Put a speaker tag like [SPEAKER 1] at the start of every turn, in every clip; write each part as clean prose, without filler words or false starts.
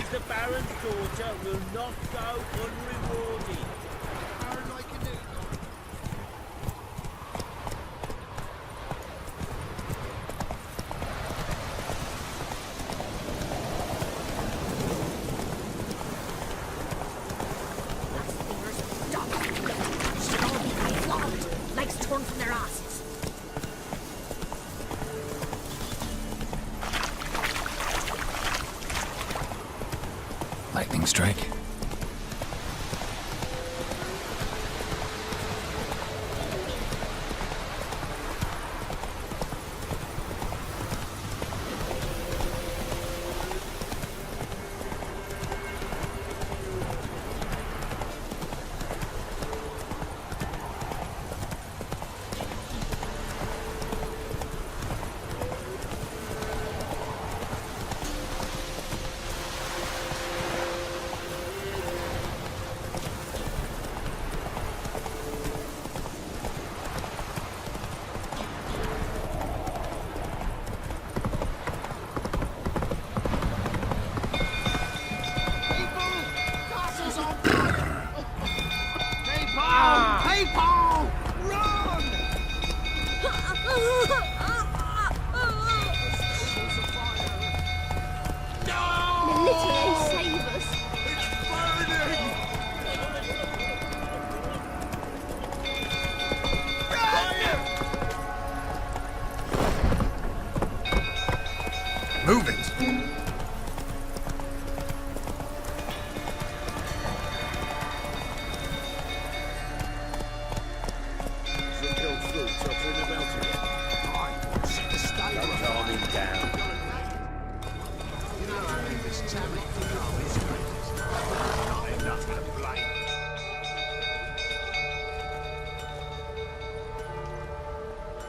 [SPEAKER 1] is the Baron's daughter will not go unrewarded.
[SPEAKER 2] Legs torn from their asses.
[SPEAKER 3] Lightning strike.
[SPEAKER 4] Move it!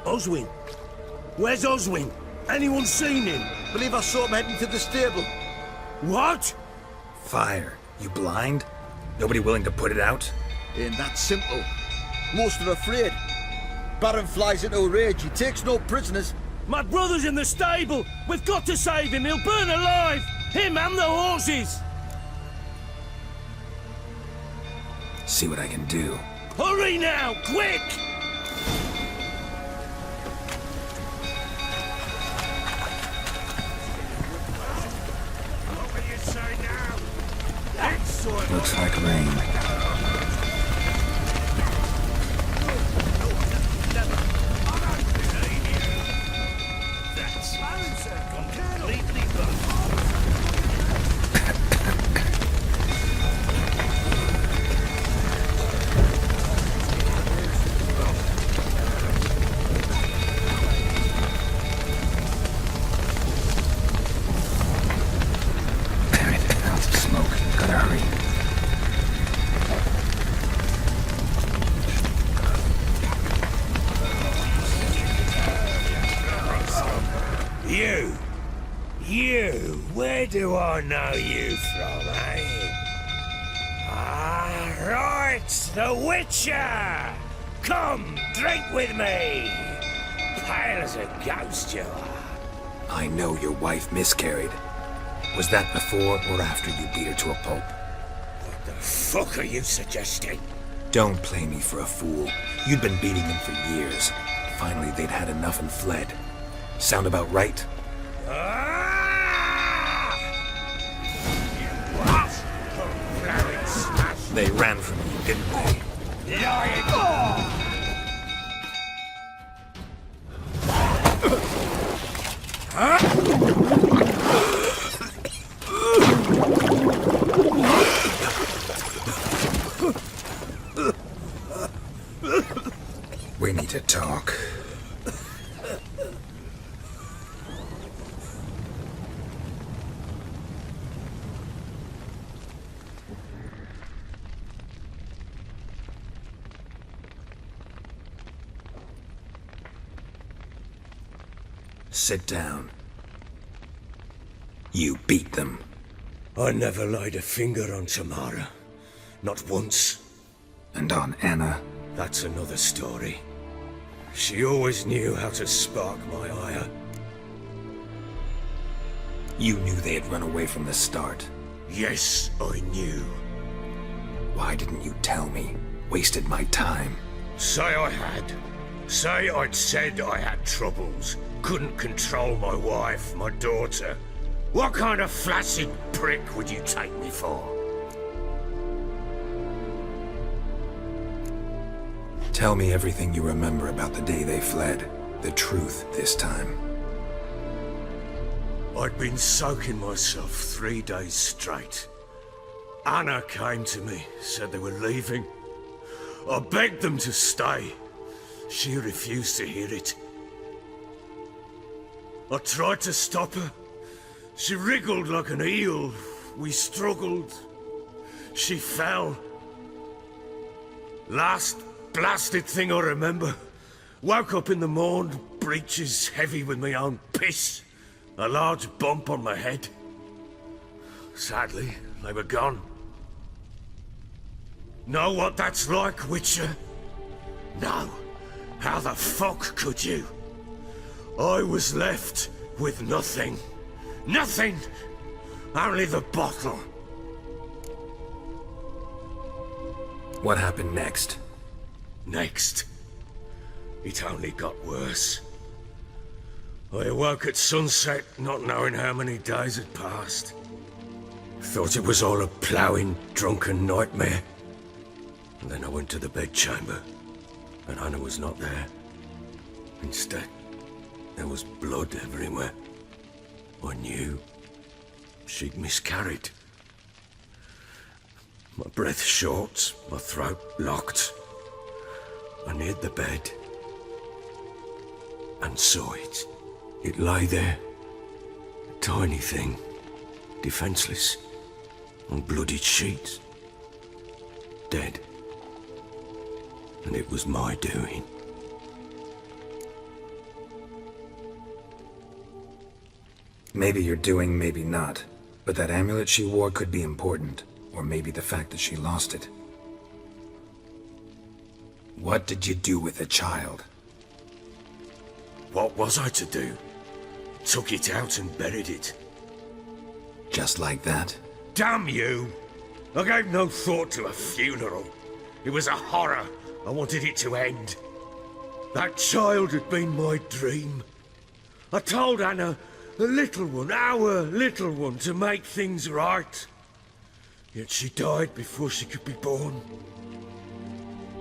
[SPEAKER 1] Oswin? Where's Oswin? Anyone seen him?
[SPEAKER 5] Believe I saw him heading to the stable.
[SPEAKER 1] What?
[SPEAKER 3] Fire. You blind? Nobody willing to put it out?
[SPEAKER 5] Ain't that simple. Most are afraid. Baron flies into a rage. He takes no prisoners.
[SPEAKER 1] My brother's in the stable. We've got to save him. He'll burn alive. Him and the horses.
[SPEAKER 3] See what I can do.
[SPEAKER 1] Hurry now, quick!
[SPEAKER 3] Looks like rain. Damn it, lots of smoke. Gotta hurry.
[SPEAKER 1] You, where do I know you from, eh? Ah, right, the Witcher! Come, drink with me! Pale as a ghost you are.
[SPEAKER 3] I know your wife miscarried. Was that before or after you beat her to a pulp?
[SPEAKER 1] What the fuck are you suggesting?
[SPEAKER 3] Don't play me for a fool. You'd been beating them for years. Finally, they'd had enough and fled. Sound about right? They ran from you, didn't they?
[SPEAKER 1] Lying!
[SPEAKER 3] We need to talk. Sit down. You beat them.
[SPEAKER 1] I never laid a finger on Tamara. Not once.
[SPEAKER 3] And on Anna?
[SPEAKER 1] That's another story. She always knew how to spark my ire.
[SPEAKER 3] You knew they had run away from the start.
[SPEAKER 1] Yes, I knew.
[SPEAKER 3] Why didn't you tell me? Wasted my time.
[SPEAKER 1] Say I had. Say I'd said I had troubles. Couldn't control my wife, my daughter. What kind of flaccid prick would you take me for?
[SPEAKER 3] Tell me everything you remember about the day they fled. The truth this time.
[SPEAKER 1] I'd been soaking myself 3 days straight. Anna came to me, said they were leaving. I begged them to stay. She refused to hear it. I tried to stop her. She wriggled like an eel. We struggled. She fell. Last blasted thing I remember. Woke up in the morn, breeches heavy with my own piss. A large bump on my head. Sadly, they were gone. Know what that's like, Witcher? No. How the fuck could you? I was left with nothing. Nothing! Only the bottle.
[SPEAKER 3] What happened next?
[SPEAKER 1] Next. It only got worse. I awoke at sunset, not knowing how many days had passed. Thought it was all a ploughing, drunken nightmare. And then I went to the bedchamber, and Anna was not there. Instead, there was blood everywhere. I knew she'd miscarried. My breath short, my throat locked. I neared the bed and saw it. It lay there, a tiny thing, defenseless, on bloodied sheets, dead. And it was my doing.
[SPEAKER 3] Maybe you're doing, maybe not. But that amulet she wore could be important. Or maybe the fact that she lost it. What did you do with the child?
[SPEAKER 1] What was I to do? Took it out and buried it.
[SPEAKER 3] Just like that?
[SPEAKER 1] Damn you! I gave no thought to a funeral. It was a horror. I wanted it to end. That child had been my dream. I told Anna, the little one, our little one, to make things right. Yet she died before she could be born.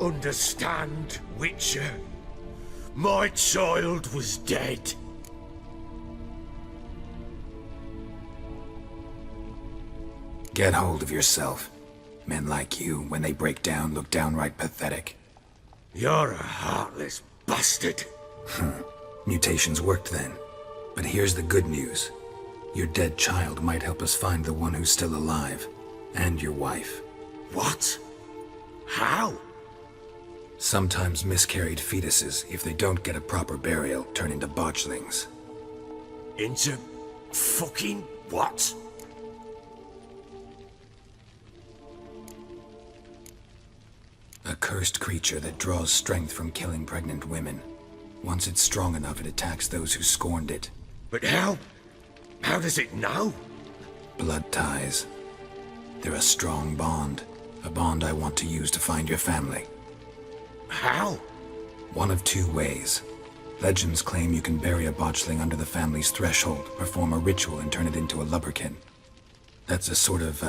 [SPEAKER 1] Understand, Witcher? My child was dead.
[SPEAKER 3] Get hold of yourself. Men like you, when they break down, look downright pathetic.
[SPEAKER 1] You're a heartless bastard.
[SPEAKER 3] Mutations worked then. But here's the good news. Your dead child might help us find the one who's still alive. And your wife.
[SPEAKER 1] What? How?
[SPEAKER 3] Sometimes miscarried fetuses, if they don't get a proper burial, turn into botchlings.
[SPEAKER 1] Into fucking what?
[SPEAKER 3] A cursed creature that draws strength from killing pregnant women. Once it's strong enough, it attacks those who scorned it.
[SPEAKER 1] But how? How does it know?
[SPEAKER 3] Blood ties. They're a strong bond. A bond I want to use to find your family.
[SPEAKER 1] How?
[SPEAKER 3] One of two ways. Legends claim you can bury a botchling under the family's threshold, perform a ritual, and turn it into a lubberkin. That's a sort of,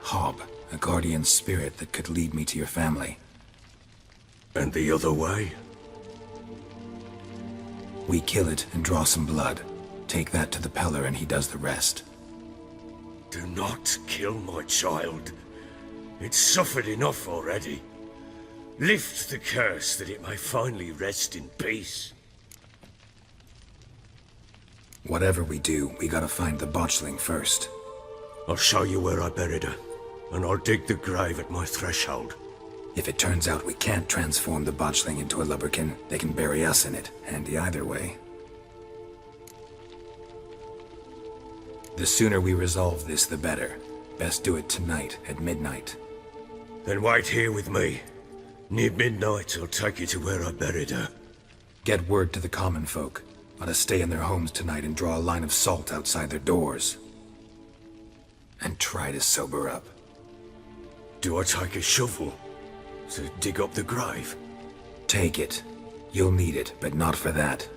[SPEAKER 3] hob, a guardian spirit that could lead me to your family.
[SPEAKER 1] And the other way?
[SPEAKER 3] We kill it and draw some blood. Take that to the Peller and he does the rest.
[SPEAKER 1] Do not kill my child. It's suffered enough already. Lift the curse that it may finally rest in peace.
[SPEAKER 3] Whatever we do, we gotta find the botchling first.
[SPEAKER 1] I'll show you where I buried her, and I'll dig the grave at my threshold.
[SPEAKER 3] If it turns out we can't transform the botchling into a lubberkin, they can bury us in it. Handy either way. The sooner we resolve this, the better. Best do it tonight, at midnight.
[SPEAKER 1] Then wait here with me. Near midnight, I'll take you to where I buried her.
[SPEAKER 3] Get word to the common folk. Ought to stay in their homes tonight and draw a line of salt outside their doors. and try to sober up.
[SPEAKER 1] Do I take a shovel to dig up the grave?
[SPEAKER 3] Take it. You'll need it, but not for that.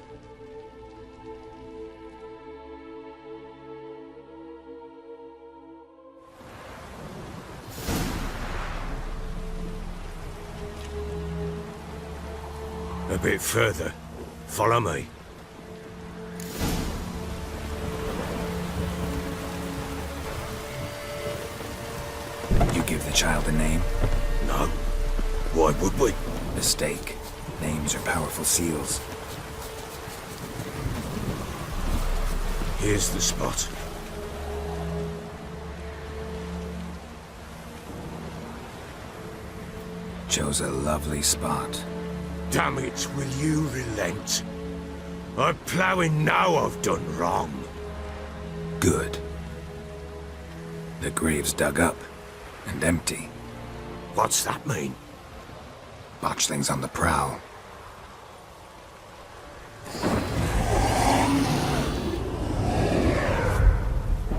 [SPEAKER 1] A bit further. Follow me.
[SPEAKER 3] You give the child a name?
[SPEAKER 1] No. Why would we?
[SPEAKER 3] Mistake. Names are powerful seals.
[SPEAKER 1] Here's the spot.
[SPEAKER 3] Chose a lovely spot.
[SPEAKER 1] Damn it, will you relent? I'm ploughing now I've done wrong.
[SPEAKER 3] Good. The grave's dug up and empty.
[SPEAKER 1] What's that mean?
[SPEAKER 3] Botchling's on the prowl.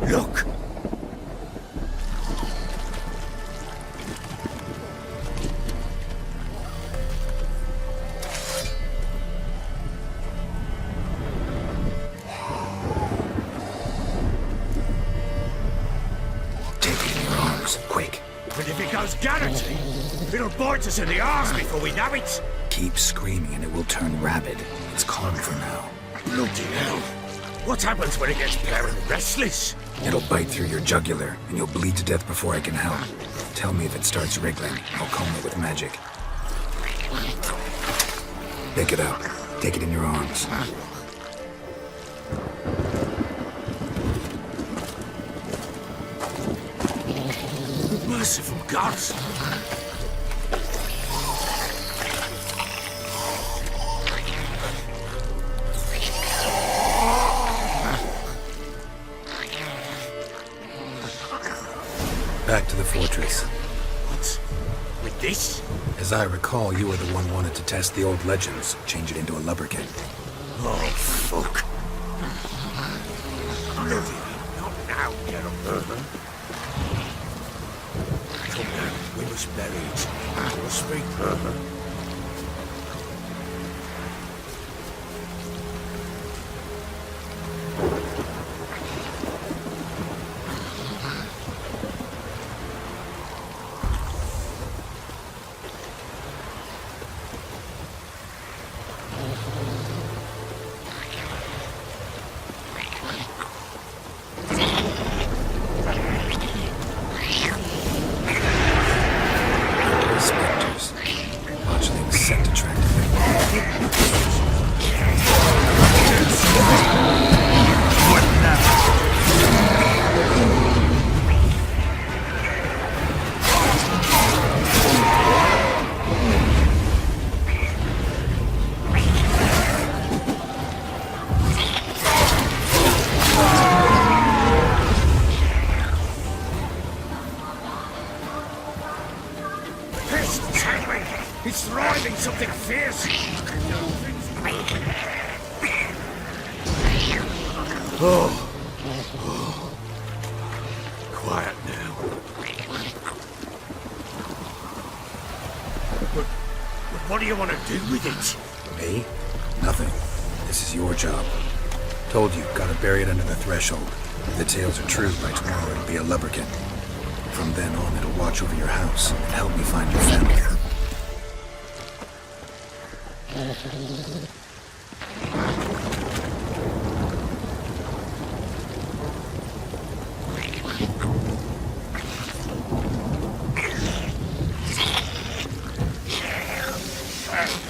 [SPEAKER 1] Look!
[SPEAKER 3] Take it in your arms, quick.
[SPEAKER 1] But if it goes garroty, it'll bite us in the arse before we know it.
[SPEAKER 3] Keep screaming and it will turn rabid. It's calm for now.
[SPEAKER 1] Bloody hell. What happens when it gets pairing restless?
[SPEAKER 3] It'll bite through your jugular, and you'll bleed to death before I can help. Tell me if it starts wriggling. I'll calm it with magic. Pick it up. Take it in your arms.
[SPEAKER 1] Merciful gods!
[SPEAKER 3] Back to the fortress.
[SPEAKER 1] What? With this?
[SPEAKER 3] As I recall, you were the one wanted to test the old legends, change it into a lubberkin.
[SPEAKER 1] Oh, fuck. Bloody hell, not now, get up. Come now, we must bury it. We'll speak.
[SPEAKER 3] Spectres. Botchling's scent attracted them.
[SPEAKER 1] Pests, Henry! It's thriving something fierce! Oh. Quiet now. But what do you want to do with it?
[SPEAKER 3] Me? Nothing. This is your job. Told you, gotta bury it under the threshold. If the tales are true, by tomorrow it'll be a lubberkin. From then on, it'll watch over your house and help me find your family.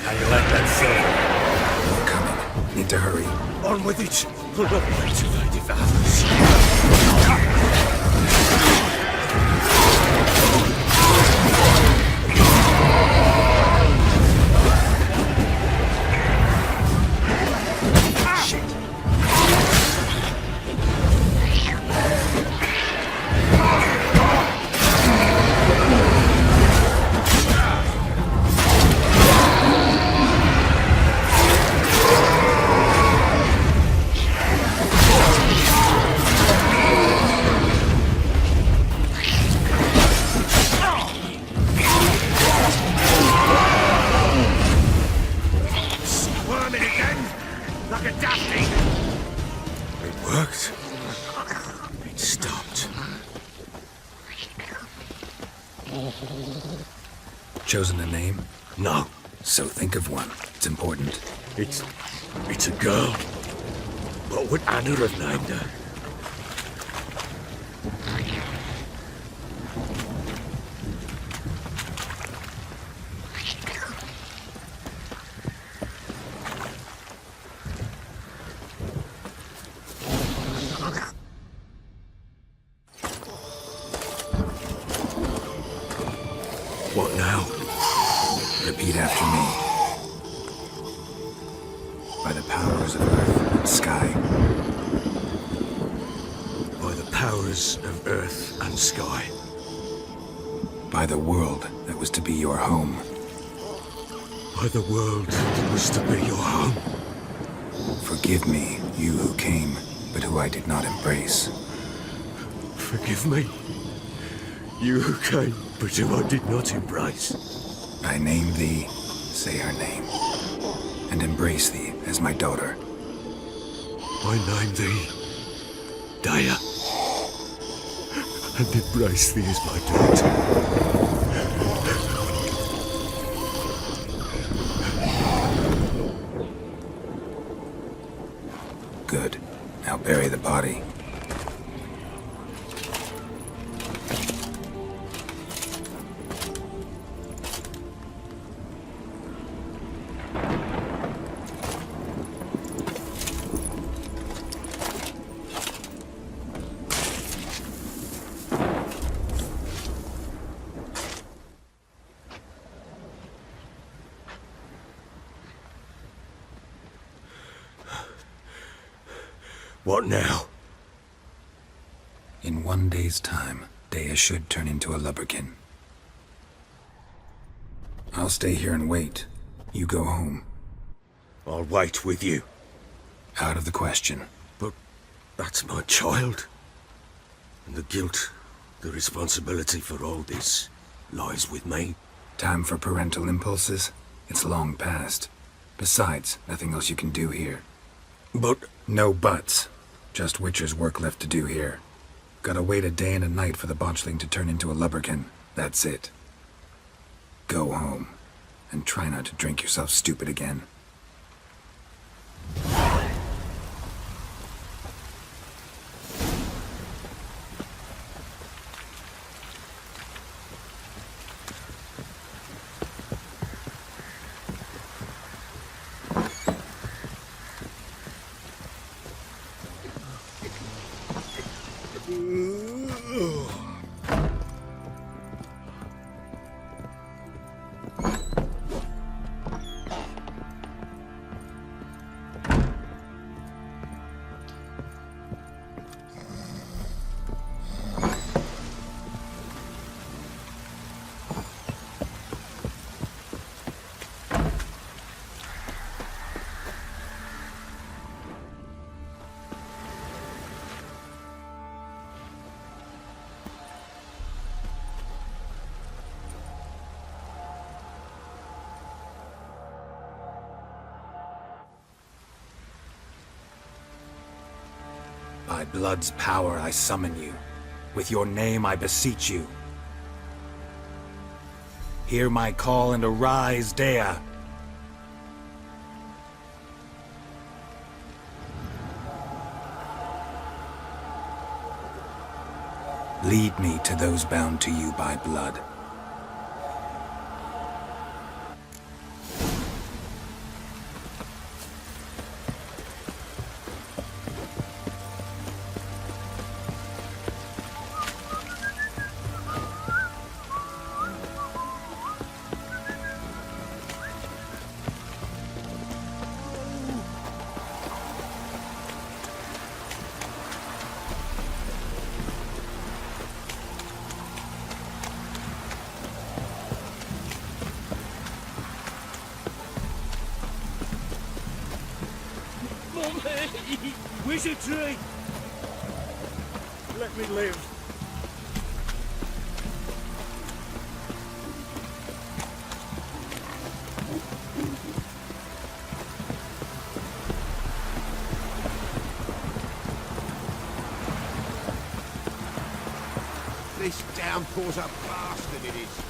[SPEAKER 1] How you like that silver?
[SPEAKER 3] We're coming. Need to hurry.
[SPEAKER 1] On with it! Cultivated others.
[SPEAKER 3] Chosen a name?
[SPEAKER 1] No,
[SPEAKER 3] So think of one. It's important.
[SPEAKER 1] it's a girl. What would Anna have named her? What now?
[SPEAKER 3] Repeat after me. By the powers of earth and sky.
[SPEAKER 1] By the powers of earth and sky.
[SPEAKER 3] By the world that was to be your home.
[SPEAKER 1] By the world that was to be your home.
[SPEAKER 3] Forgive me, you who came, but who I did not embrace.
[SPEAKER 1] Forgive me. You who came, but who I did not embrace.
[SPEAKER 3] I name thee, say her name, and embrace thee as my daughter.
[SPEAKER 1] I name thee Daya, and embrace thee as my daughter.
[SPEAKER 3] Good. Now bury the body.
[SPEAKER 1] What now?
[SPEAKER 3] In 1 day's time, Dea should turn into a lubberkin. I'll stay here and wait. You go home.
[SPEAKER 1] I'll wait with you.
[SPEAKER 3] Out of the question.
[SPEAKER 1] But that's my child. And the guilt, the responsibility for all this lies with me.
[SPEAKER 3] Time for parental impulses? It's long past. Besides, nothing else you can do here.
[SPEAKER 1] But
[SPEAKER 3] No buts. Just Witcher's work left to do here. Gotta wait a day and a night for the botchling to turn into a lubberkin. That's it. Go home. And try not to drink yourself stupid again. By blood's power I summon you. With your name I beseech you. Hear my call and arise, Dea. Lead me to those bound to you by blood.
[SPEAKER 1] Wizardry! Let me live.
[SPEAKER 5] This
[SPEAKER 2] downpour's a bastard, it is.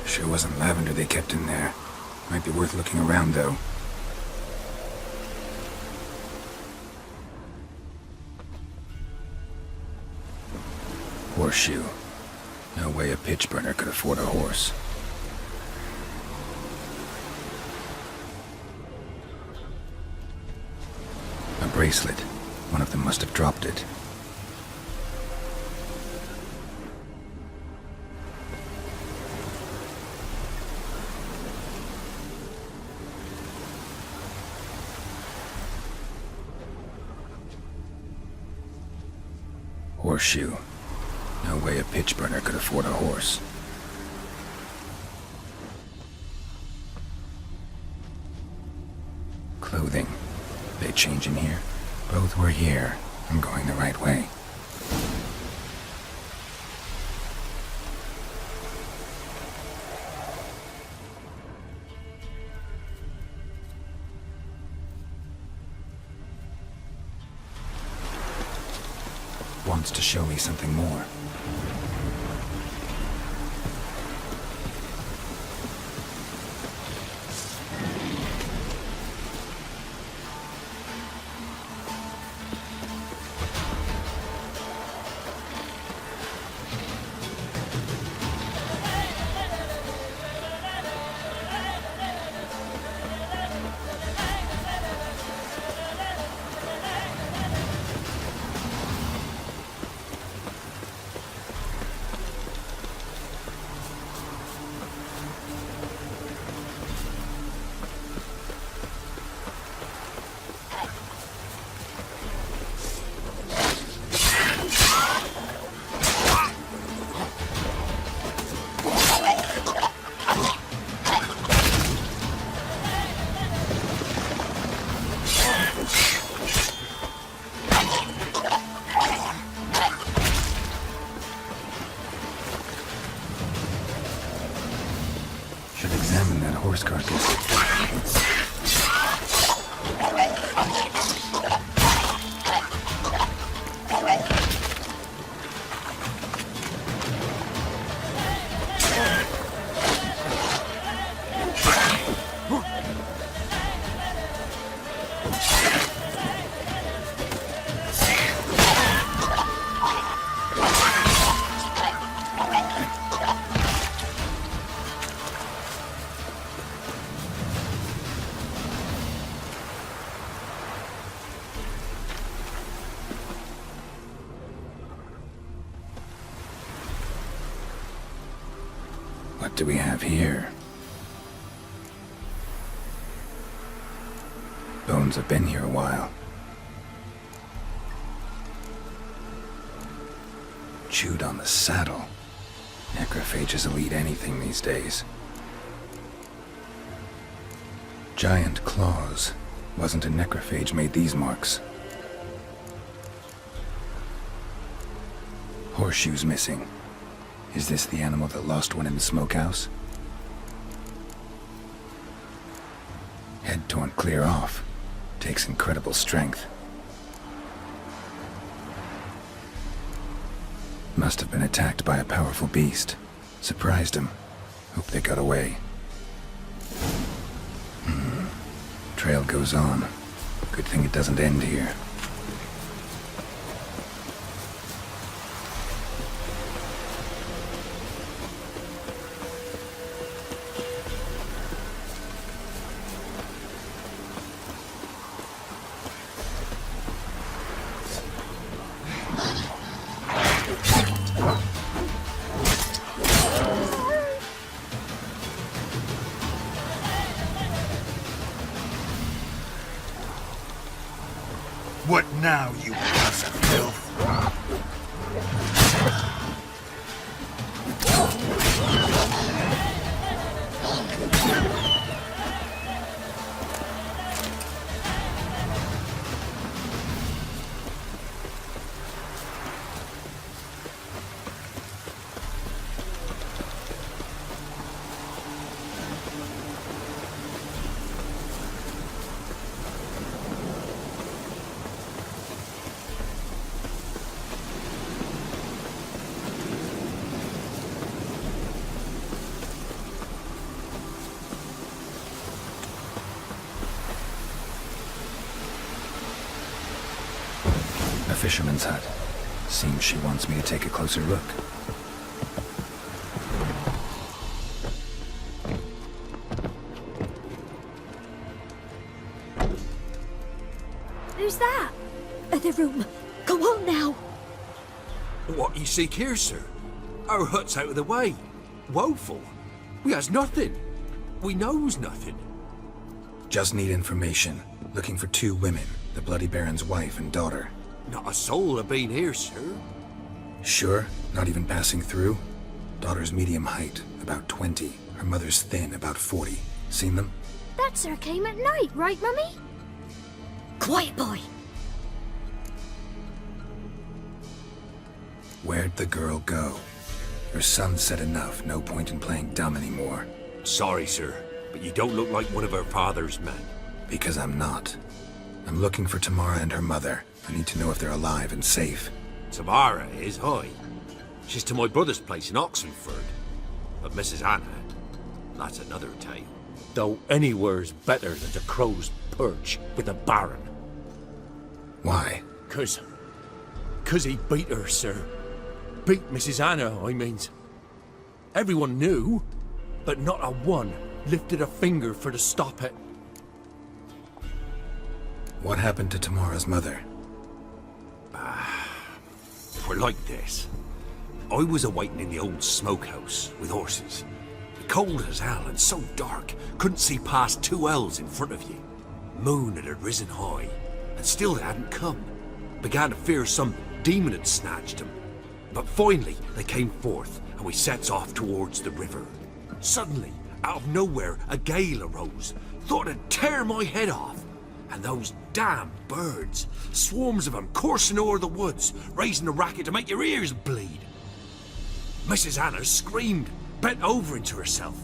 [SPEAKER 3] Sure wasn't lavender they kept in there. Might be worth looking around, though. Horseshoe. No way a pitch burner could afford a horse. A bracelet. One of them must have dropped it. Horseshoe. No way a pitch burner could afford a horse. Clothing. They change in here? Both were here. I'm going the right way. Wants to show me something more. Should examine that horse carcass. What do we have here? Bones have been here a while. Chewed on the saddle. Necrophages will eat anything these days. Giant claws. Wasn't a necrophage made these marks. Horseshoes missing. Is this the animal that lost one in the smokehouse? Head torn clear off. Takes incredible strength. Must have been attacked by a powerful beast. Surprised him. Hope they got away. Trail goes on. Good thing it doesn't end here.
[SPEAKER 2] What now, you piece of filth?
[SPEAKER 3] fisherman's hut. Seems she wants me to take a closer look.
[SPEAKER 4] Who's that? Other room. Go on now.
[SPEAKER 6] What you seek here, sir? Our hut's out of the way. Woeful. We has nothing. We knows nothing.
[SPEAKER 3] Just need information. Looking for 2 women, the Bloody Baron's wife and daughter.
[SPEAKER 6] Not a soul have been here, sir.
[SPEAKER 3] Sure? Not even passing through? Daughter's medium height, about 20. Her mother's thin, about 40. Seen them?
[SPEAKER 4] That sir came at night, right, Mummy? Quiet, boy.
[SPEAKER 3] Where'd the girl go? Her son said enough, no point in playing dumb anymore.
[SPEAKER 6] Sorry, sir, but you don't look like one of our father's men.
[SPEAKER 3] Because I'm not. I'm looking for Tamara and her mother. I need to know if they're alive and safe.
[SPEAKER 6] Tamara is, aye. She's to my brother's place in Oxenford. But Mrs. Anna, that's another tale. Though anywhere's better than the Crow's Perch with the Baron.
[SPEAKER 3] Why?
[SPEAKER 6] Cause he beat her, sir. Beat Mrs. Anna, I means. Everyone knew, but not a one lifted a finger for to stop it.
[SPEAKER 3] What happened to Tamara's mother?
[SPEAKER 6] We're like this. I was awaiting in the old smokehouse with horses. Cold as hell and so dark, couldn't see past 2 ells in front of you. Moon had risen high, and still they hadn't come. Began to fear some demon had snatched them. But finally, they came forth, and we sets off towards the river. Suddenly, out of nowhere, a gale arose. Thought it'd tear my head off. And those damn birds, swarms of them coursing o'er the woods, raising a racket to make your ears bleed. Mrs. Anna screamed, bent over into herself.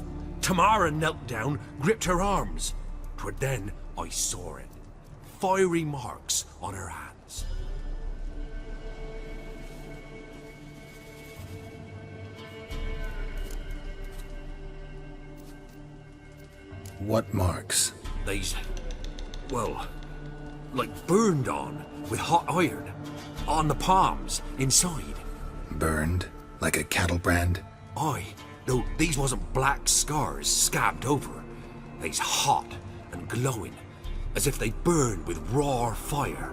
[SPEAKER 6] Tamara knelt down, gripped her arms. 'Twere then I saw it. Fiery marks on her hands.
[SPEAKER 3] What marks?
[SPEAKER 6] They's, well, like burned on with hot iron. On the palms, inside.
[SPEAKER 3] Burned? Like a cattle brand?
[SPEAKER 6] Aye, though these wasn't black scars scabbed over. They's hot and glowing, as if they burned with raw fire.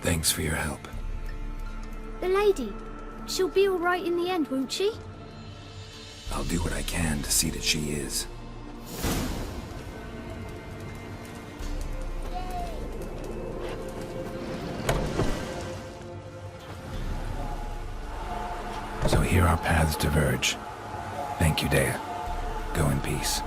[SPEAKER 3] Thanks for your help.
[SPEAKER 4] The lady. She'll be all right in the end, won't she?
[SPEAKER 3] I'll do what I can to see that she is. So here our paths diverge. Thank you, Dea. Go in peace.